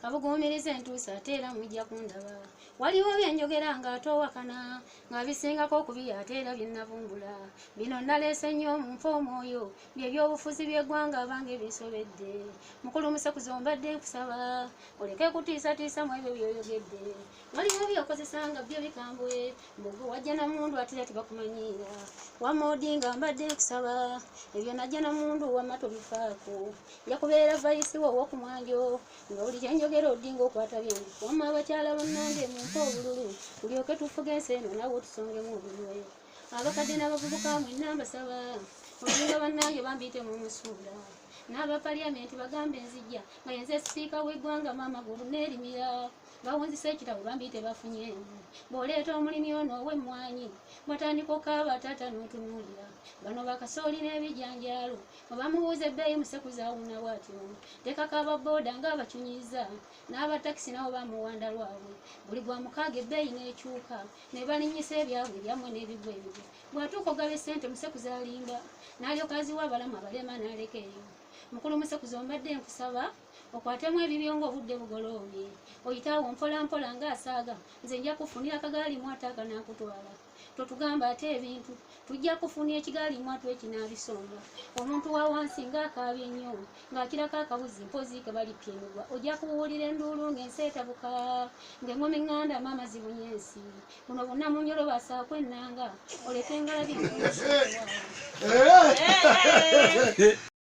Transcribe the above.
kabuguumiriza entuusa ate era mujja kundaba. Waliwo byenjogera ng'atoowakana nga bisingako okubi ate era byennavumbula. Bino naleese nnyo mu nfa omwoyo by'ebyobufuzi by'eggwanga abange bisobedde. Mukulu Musekuzo mbadde nkusaba oleke kutiisatiisa mu ebyo by'oyogedde. Waliwo by'okozesa nga byo bikambwe mbugo wajja namundu ate tebakumanyiira. Wamma Odinga mbadde nkusaba ebyo najja namundu wamma tobifaako. Yakubeera vayisi wo ow'okumwanjo nga buli kyenjogera Odinga okwata byange. Wamma abakyala bannange mu mpa obululu tulyoke tufuge ensi eno naawe otusongemu obululu. Abakadde n'abavubuka mwenna mbasaba Odinga bannange bambiite mu musuula. N'abapaliyamenti bagambe nzijja nga yenze sipiika w'eggwanga maama Guluneerimira. Bawunzise ekitabo bambiite bafunyeemu. Bw'oleeta omulimi ono ow'emmwanyi bw'atandika okaaba taata n'otunuulira. Bano bakasooli n'ebijanjaalo bwe bamubuuza ebbeeyi Musekuzo awuuna bw'atyo. Tekakaaba booda ng'abakyunyiza n'abatakisi nabo bamuwanda lwabwe. Buli gwa mukaaga ebbeeyi n'ekyuka ne balinnyisa ebyabwe ebyammwe n'ebigwa ebigwa. Bw'atuuka ogaba essente Musekuzo alimba n'alyoka aziwa abalamu abalema n'aleka eyo. Mukulu Musekuzo mbadde nkusaba okwatemu ebibyo ng'obudde bugoloobye. Oyitaawo mpola mpola ng'asaaga nze nja kufunira akagaali mwatu akanaakutwala. Totugamba ate ebintu tujja kufunira ekigaali mwatu ekinaabisomba. Omuntu wa wansi ng'akaabye ennyo ng'akirako akabuzi mpozi ke balipya emigwa. Ojja kuwulira enduulu ng'ensi etabuka ng'engoma eŋŋanda maama zibunye ensi. Buno bonna munyolo basaako ennanga oleke engalabi.